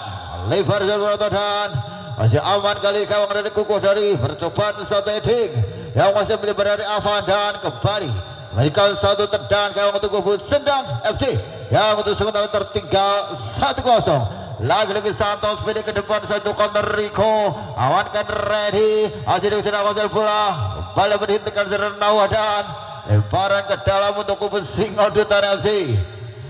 lebar dan masih aman kali gawang dari Kukuh dari percobaan satu heading yang masih melebar dari Avan dan kembali memberikan satu tendangan gawang untuk kubu Sendang FC yang untuk sementara tertinggal 1-0. Lagi-lagi Santos pilih ke depan satu counter Riko amankan ready Aziz tidak kontrol bola bola berhentikan dari Nauha dan lemparan ke dalam untuk kubu Singo Dutan FC.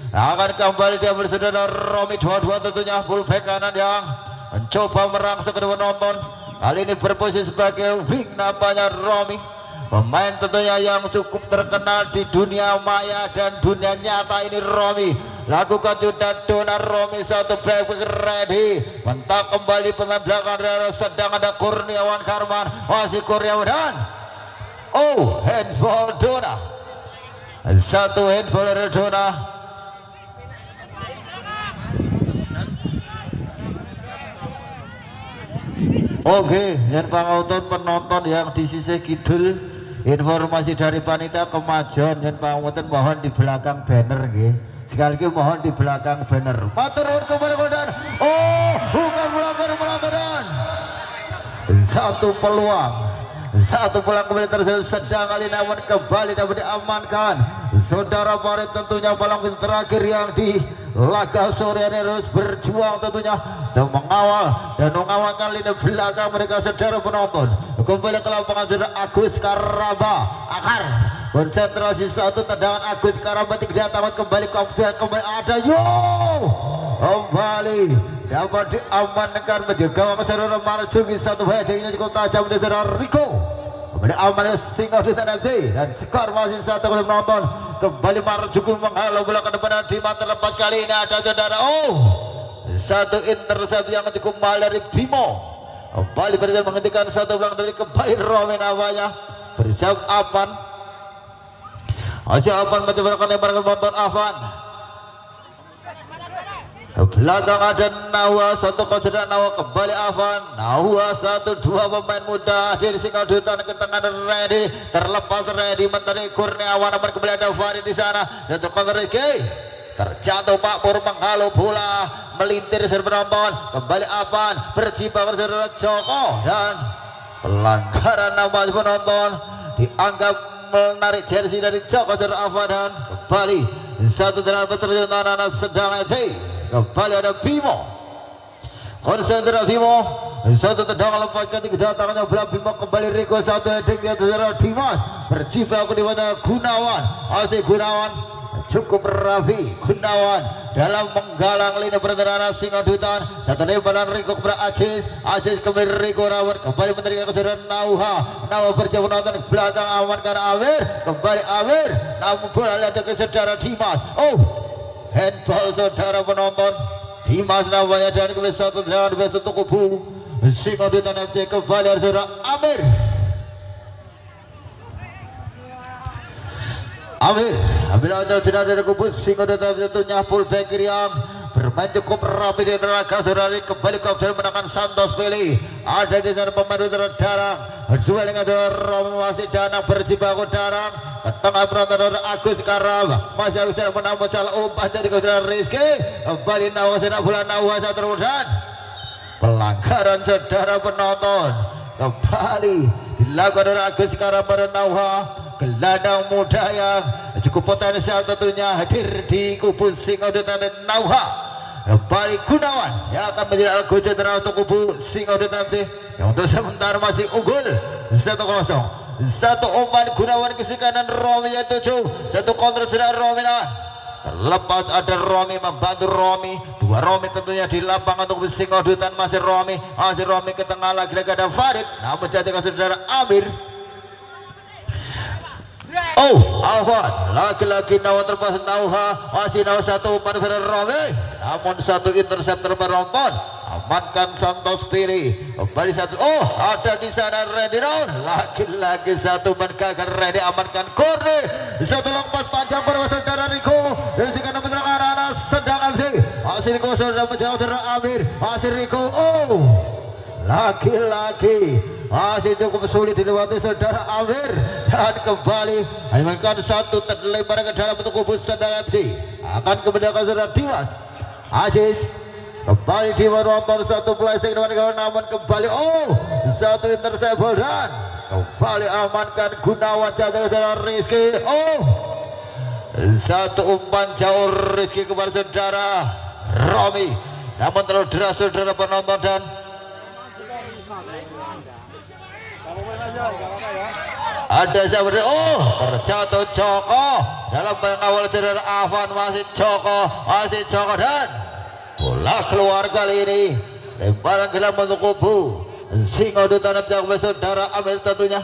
Akan kembali dia bersaudara Romi 2-2 tentunya fullback kanan yang mencoba merangsek ke depan nonton. Kali ini berposisi sebagai wing nampaknya Romi. Pemain tentunya yang cukup terkenal di dunia maya dan dunia nyata ini Romi. lakukan juda Dona Romi satu break ready mentak kembali pemain belakang sedang ada Kurniawan Karman masih Kurniawan dan handball Dona satu handball dari Dona. Oke, yang pangonton penonton yang di sisi kidul, informasi dari panitia kemajuan yang pangonton mohon di belakang banner nggih. Sekali lagi mohon di belakang banner. Matur nuwun kembali dan bukan pelanggaran. Satu peluang kembali tersebut sedang kali namun kembali dapat diamankan. Saudara Farid tentunya balang terakhir yang di laga sore ini harus berjuang tentunya dan mengawal kali di belakang mereka saudara penonton. Kembali ke lapangan saudara Agus Karamba akar konsentrasi satu tendangan Agus Karamba tidak dapat kembali ada kembali dapat diamankan menjaga saudara Marjuki satu headingnya cukup tajam dari saudara Riko kembali aman singgah di sana dan skor masih satu kali penonton kembali Marjuki menghalau bola ke depan di mata lepas kali ini ada saudara satu intercept yang cukup mahal dari Bimo kembali berhasil menghentikan satu bola dari kembali Romi namanya bersiap Avan mencoba lebar ke penonton Avan belakang ada Nawa satu konsider Nawa kembali Avan Nawa satu dua pemain muda dari singgah dutan ke tengah dan ready terlepas ready menteri Kurniawan namun kembali ada Farid di sana satu konsider terjatuh Pak Pur menghalau bola melintir penonton kembali Avan berjibaku saudara Joko dan pelanggaran nama penonton dianggap menarik jersey dari Joko saudara Avan dan kembali satu dengan berterjun anak sedang aja kembali ada Bimo konsentrasi Bimo satu tendangan lepaskan kedatangannya bola Bimo kembali Riko satu heading dia saudara Dimas berjibaku di mana Gunawan Gunawan cukup rapi Gunawan dalam menggalang lini pertahanan singa dutan satu lebaran Riko kepada Aziz kembali Riko rawat kembali menerima saudara Nauha berjauh nonton belakang aman karena Amir kembali Amir namun bola lihat ke saudara Dimas handball saudara penonton Dimas namanya dan kembali satu dengan besok kubu singa dutan FC kembali saudara Amir aja sudah dari kubu singa dutan tentunya fullback yang bermain cukup rapi di telaga saudara kembali kapten menangkan Santos pilih ada di sana pemain saudara Darang dua dengan Romi masih Danang berjibaku Darang ke tengah penonton Agus Karamba masih Agus Karamba menambah salah umpan dari saudara Rizky kembali Nawa saudara bola Nawa satu dan pelanggaran saudara penonton kembali dilakukan oleh Agus Karamba dan Nawa gelandang muda yang cukup potensial tentunya hadir di kubu singa dutan Nauha kembali Gunawan yang akan menjadi algo jenderal untuk kubu singa dutan yang untuk sementara masih unggul 1-0 satu umpan Gunawan ke kanan Romi yang 7 satu counter sudah Romi terlepas ada Romi membantu Romi dua Romi tentunya di lapangan untuk singa dutan masih Romi ke tengah lagi-lagi ada Farid namun jadikan saudara Amir Alvan lagi-lagi Nawa terpas Nauha masih Nawa satu umpan pada Romi namun satu intercept terperompon amankan Santos Piri kembali satu ada di sana Randy Round lagi-lagi satu mengakan Randy amankan Korne satu lompat panjang pada saudara Riko dari sini menyerang arah sedang masih Riko sudah menjauh dari Amir masih Riko lagi-lagi masih cukup sulit dilewati saudara Amir dan kembali amankan satu terlebar ke dalam untuk kubu sedang FC akan kemenangan saudara Dimas Aziz kembali Dimas nonton satu flashing dengan namun kembali satu intercept dan kembali amankan Gunawan jatuh saudara Rizky satu umpan jauh Rizky kepada saudara Romi namun terlalu deras saudara penonton dan ada siapa terjatuh Joko dalam pengawal saudara Avan masih Joko dan bola keluar kali ini lemparan gelam untuk kubu singa dutan saudara Amir tentunya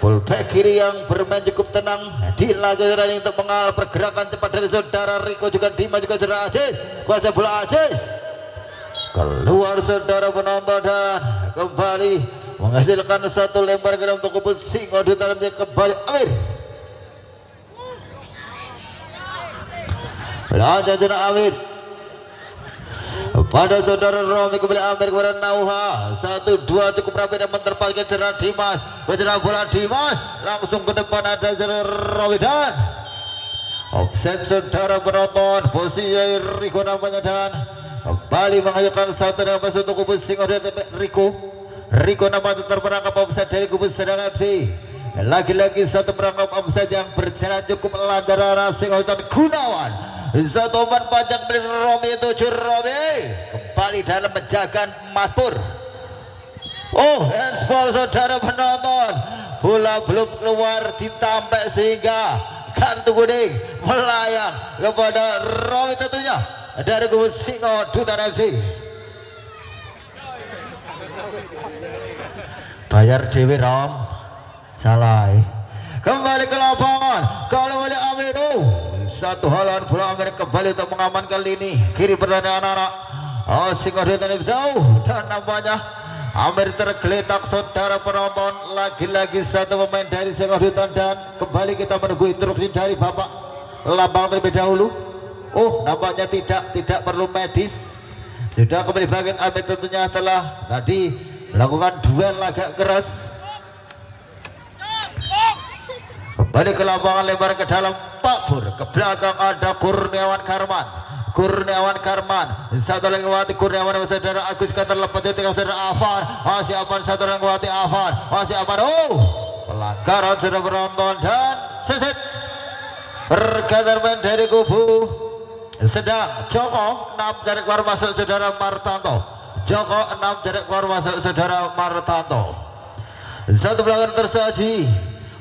fullback kiri yang bermain cukup tenang di laga ini untuk mengalah pergerakan cepat dari saudara Riko, juga Dimas, juga saudara Aziz. Kuasa bola Aziz keluar saudara penonton, dan kembali menghasilkan satu lempar ke dalam untuk kubu Singo di dalamnya kembali Amir. Lanjut Amir pada saudara Romi, kembali Amir kepada Nauha. 1-2 cukup rapi dan menerpaskan saudara Dimas. Saudara bola Dimas langsung ke depan, ada saudara Romi dan offset saudara penonton. Posisi Riko namanya, dan kembali menghasilkan satu dengan masuk untuk kubu Singo dari Riko namanya terperangkap offset dari kubu Sedang FC. Lagi-lagi satu perangkap offset yang berjalan cukup lancar arah Singo dan Gunawan. Satu umpan panjang dari Romi, itu Romi kembali dalam menjaga Mas Pur. Oh, handsball saudara penonton, bola belum keluar ditampek sehingga kartu kuning melayang kepada Romi tentunya dari kubu Singo Dutan FC. Bayar Dewi Rom salah. Kembali ke lapangan, kalau boleh Aminu. Satu halan bola Amir kembali untuk mengamankan lini kiri pertandingan anak. Singo Dutan jauh, dan nampaknya Amir tergeletak saudara penonton. Lagi-lagi satu pemain dari Singo Dutan, dan kembali kita menunggu instruksi dari Bapak lapangan terlebih dahulu. Oh, nampaknya tidak perlu medis. Sudah kembali bagian Amir tentunya setelah tadi melakukan duel agak keras. Kembali ke lapangan, lebar ke dalam Pak Pur, ke belakang ada Kurniawan Karman. Satu lagi lewati Kurniawan, saudara Agus terlepas dari saudara Afan. Masih Afan, satu lagi lewati Afan. Masih Afan. Oh, pelanggaran sudah penonton, dan seset bergeser main dari kubu Sedang. Joko 6 jarak keluar masuk saudara Martanto. Joko 6 jarak keluar masuk saudara Martanto. Satu pelanggaran tersaji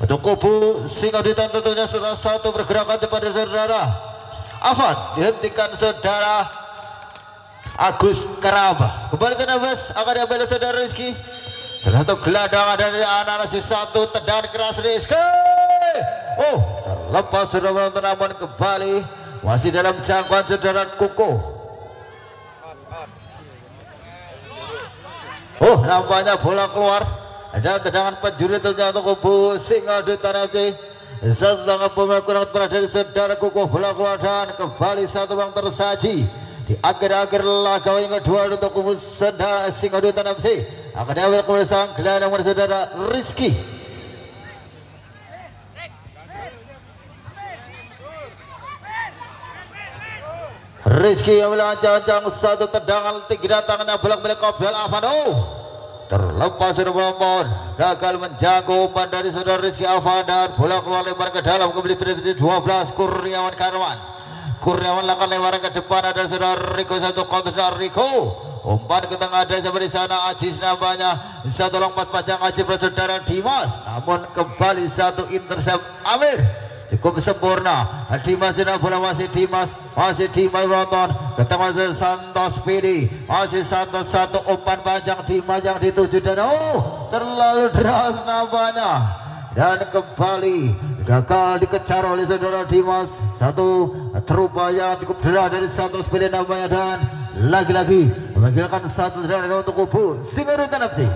untuk kubu Singo Dutan, tentunya saudara satu pergerakan cepat dari saudara Afan dihentikan saudara Agus Karaba. Kembali ke nafas akan diambil saudara Rizky. Satu gelandang ada dari anak satu tendangan keras Rizky. Oh, terlepas saudara penonton, namun kembali masih dalam jangkauan saudara Kuko. Oh, nampaknya bola keluar. Ada tendangan penjuri tentunya untuk kubu Singo Dutan FC. Setelah pemain kurang berat dari saudara Kuko, bola keluar, dan kembali satu yang tersaji di akhir-akhir laga yang kedua untuk kubu Singo Dutan FC. Akan diambil kembali sang gelandang dari saudara Rizky. Rizky yang melancang satu tendangan tinggi datangnya bola milik Kobel Avano. Terlepas sudah penonton, gagal menjangkau umpan dari saudara Rizky Afan, dan bola keluar lebar ke dalam kembali berdiri 12 Kurniawan Karman. Kurniawan lakukan lebaran ke depan, ada saudara Riko, satu kontra saudara Riko. Umpan ke tengah ada sampai di sana Aziz namanya. Satu lompat panjang Aziz saudara Dimas, namun kembali satu intercept Amir. Cukup sempurna. Dimas sudah bola, masih Dimas penonton ke tengah Santos Pidi, masih Santos satu umpan panjang Dimas yang dituju, dan oh, terlalu deras nampaknya, dan kembali gagal dikejar oleh saudara Dimas. Satu terupaya cukup deras dari Santos Pidi namanya, dan lagi-lagi memanggilkan satu deras untuk kubu Singo Dutan FC.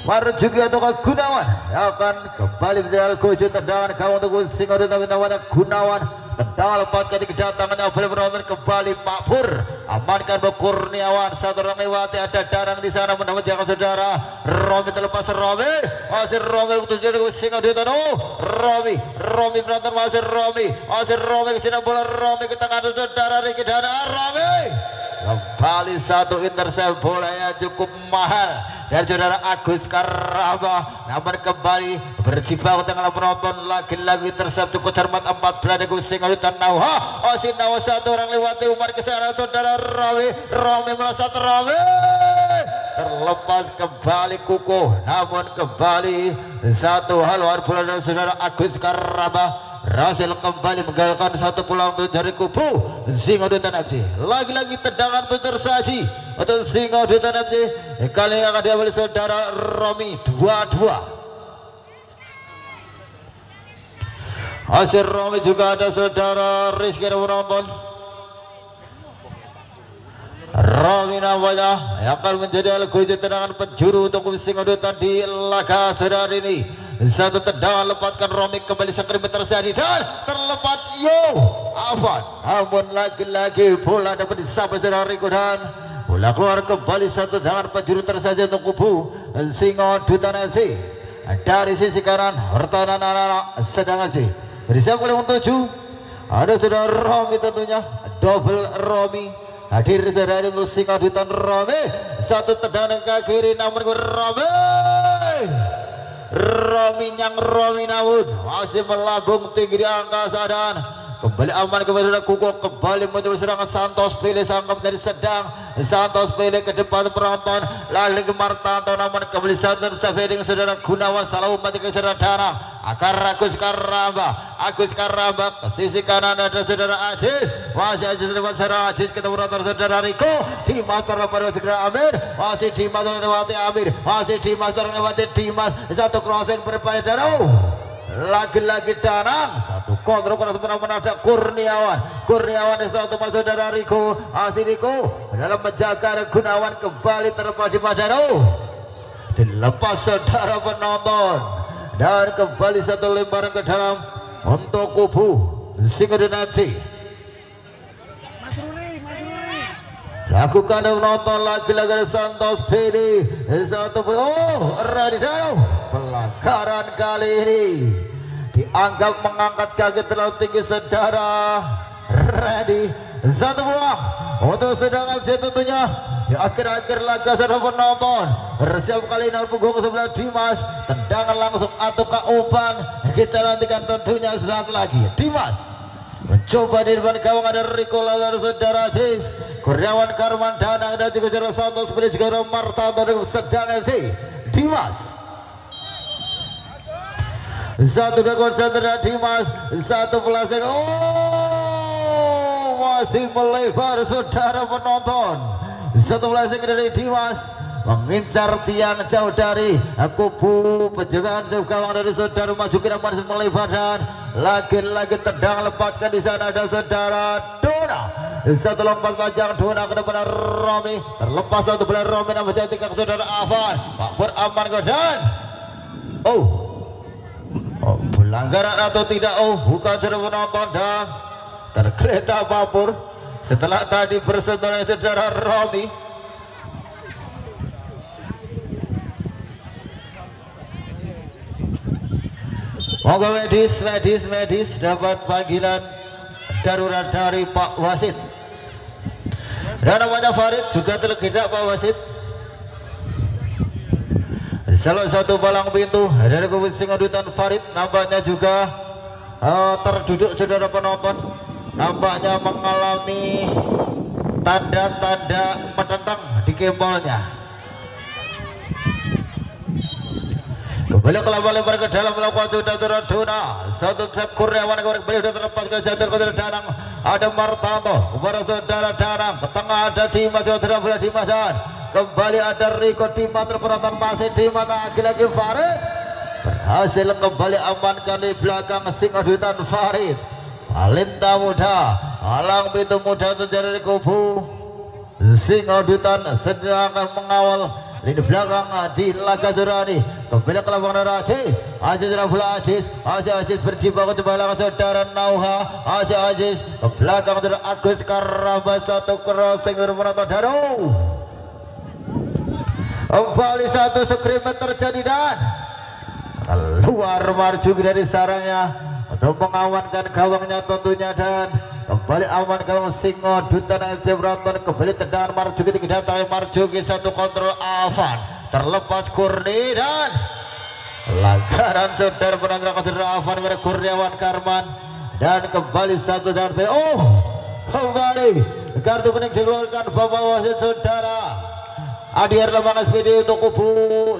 Marjuki atau Gunawan akan kembali menjadi kunci tendangan kawan untuk Singo Dutan namanya Gunawan. Tendangan lepas kali kedatangannya boleh menonton kembali Pak Pur, amankan Kurniawan, satu orang lewati, ada Darang di sana mendapat jangan saudara Romi, terlepas Romi, masih Romi untuk jadi Singo Dutan. Oh, Romi menonton, masih Romi ke sini, bola Romi ke tengah saudara Riki dan Romi. Kembali satu intercept, bolanya cukup mahal dari saudara Agus Karaba, namun kembali berjibaku tengah penonton. Lagi-lagi intercept cukup cermat 14 dari Singo Dutan. Nauha, Nawa satu orang lewati umar ke sana saudara Romi melesat Romi. Terlepas kembali Kuko, namun kembali satu hal luar bola dari saudara Agus Karaba. Rasil kembali menggalakkan satu pulang dari kubu Singo Dutan FC. Lagi-lagi tendangan tersaji untuk Singo Dutan FC. Kali ini akan diambil saudara Romi 2-2. Asir Romi juga ada saudara Rizky yang menonton. Romi namanya yang akan menjadi algojo tendangan penjuru untuk Singodutan di laga saudara ini. Satu tendangan lepaskan Romi kembali sekremet terjadi dan terlepas Afan. Namun lagi-lagi bola dapat disampai saudara Riko dan bola keluar kembali. Satu tendangan penjuru tersaja untuk kubu Singodutan FC. Dari sisi kanan pertahanan anak-anak sedang FC. Bersiap oleh 7 ada saudara Romi tentunya double Romi hadir saudara untuk Singodutan Romi. Satu tendangan ke kiri namun Romi namun masih melambung tinggi di angkasa dan kembali aman kepada Kuko, kembali menuju serangan Santos pilih sangkap dari sedang Santos pilih ke depan penonton lagi ke Martanto namun kembali Santos dengan saudara Gunawan selalu mati ke saudara Danang akar Agus Karamba ke sisi kanan ada saudara Aziz masih Aziz lewat saudara Aziz ketemu saudara Riko Dimas terlepas saudara Amir masih Dimas lewati Amir masih Dimas lewati Dimas satu crossing berpada lagi-lagi Danang satu kontrol ada Kurniawan satu saudara Riko Riko dalam menjaga Gunawan kembali terlepas di Madano dilepas saudara penonton dan kembali satu lemparan ke dalam untuk kubu Singodutan FC. Lakukan menonton lagi-lagi Santos pilih satu Radidano pelanggaran kali ini dianggap mengangkat kaki terlalu tinggi saudara Ready satu buah untuk sedang FC tentunya di akhir-akhir laga saudara penonton bersiap kali ini punggung sebelah Dimas tendangan langsung atau ke umpan kita nantikan tentunya sesaat lagi. Dimas mencoba di depan gawang ada Riko lalu saudara Aziz Kurniawan Karman Danang dan juga saudara Santos pilih juga Martanto dari sedang FC. Dimas satu dekor saudara Dimas satu pelasing masih melebar saudara penonton satu pelasing dari Dimas mengincar tiang jauh dari kubu penjagaan gawang dari saudara maju kira masih melebar dan lagi-lagi tendang lepaskan di sana ada saudara Dona satu lompat panjang Dona ke depan Romi terlepas satu bola Romi namun jatuh ke saudara Afan Pak Pur aman dan pelanggaran atau tidak bukan saudara penonton dan tergeletak Pak Pur setelah tadi bersentuhan saudara Romi. Moga medis dapat panggilan darurat dari Pak Wasit. Dan namanya Farid juga tergeletak Pak Wasit. Salah satu palang pintu dari kubu Singodutan Farid nampaknya juga terduduk saudara penonton. Nampaknya mengalami tanda-tanda menentang di kempolnya. Kembali lebar ke dalam melakukan saudara Dona satu step Kurniawan kembali sudah terlepas ke jatuh ke Danang ada Martanto kepada saudara Danang ke tengah ada Dimas saudara bola Dimas dan kembali ada Riko Dimas terpenonton masih Dimas lagi-lagi Farid berhasil kembali amankan di belakang Singodutan Farid. Alinta muda alang pintu muda terjadi di kubu Singodutan sedang mengawal di belakang di laga Jurani kembali ke lapangan Aziz bola Aziz berjibaku di belakang saudara Nauha Aziz ke belakang saudara Agus Karamba satu crossing menonton Daro kembali satu skrimet terjadi dan keluar marju dari sarangnya untuk mengamankan gawangnya tentunya dan kembali aman gawang Singodutan FC Brompton kembali tendangan Marjuki tinggi datang Marjuki satu kontrol Afan terlepas Kurni dan pelanggaran saudara penanggalan saudara Afan kepada Kurniawan Karman dan kembali satu dan kembali kartu kuning dikeluarkan Bapak Wasit saudara Adi Erlambang SPD untuk kubu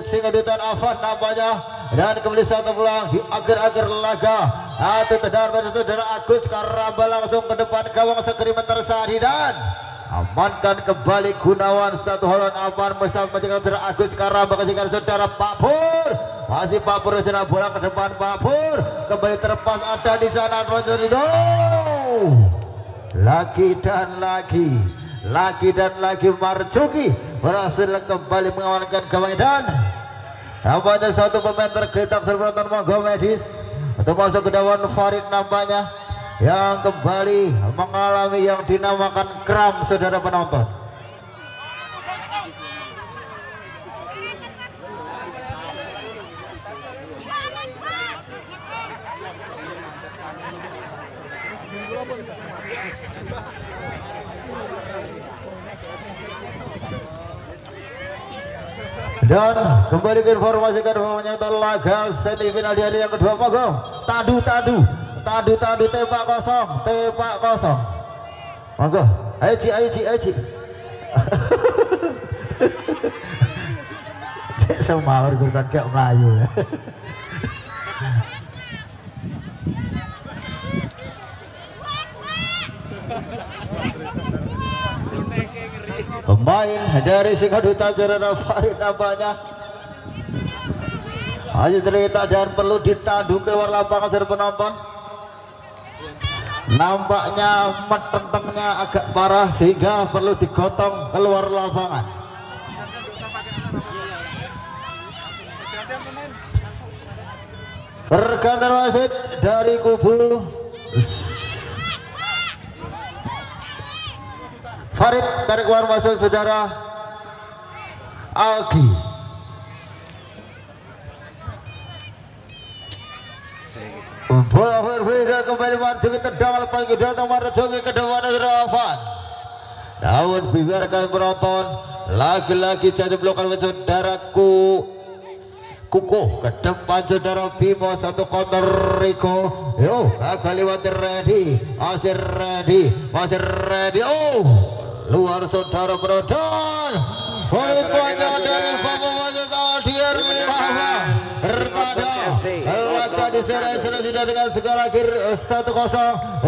Singodutan Afan nampaknya dan kembali satu pulang di akhir-akhir laga atau tendangan pada saudara Agus Karamba langsung ke depan gawang sekrimet tersadi dan amankan kembali Gunawan satu holan aman bersama dengan saudara Agus Karamba kasihkan saudara Pak Pur Masih Pak Pur rencana bola ke depan Pak Pur. Kembali terlepas ada di sana Rojerido. Lagi dan lagi Marzuki berhasil kembali mengamankan gawang dan nampaknya satu pemain tergeletak serbutan monggo medis untuk masuk ke dalam Farid nampaknya yang kembali mengalami yang dinamakan kram saudara penonton. Dan kembali ke informasi menyangkut laga semifinal di hari yang kedua monggo. Tadu tembak kosong. Monggo. Ayo Ci. Semua orang kan kayak Melayu. Pemain dari Singaduta Jarana Farid nampaknya masih terletak dan perlu ditandu keluar lapangan dari penonton. Nampaknya metentengnya agak parah sehingga perlu digotong keluar lapangan. Pergantian wasit dari kubu Farid, tarik keluar masuk saudara Algi. Bola berbeda kembali maju ke tendang lepas ke datang Marzuki ke depan Ravan. Namun biarkan penonton lagi-lagi jadi blokan saudaraku Kukuh ke depan saudara Bimo satu counter Rico. Yo kali masih ready. Oh luar saudara penonton. Poin banyak dari Bapak Wasit Berpada laga di sana sudah dengan skor akhir 1-0.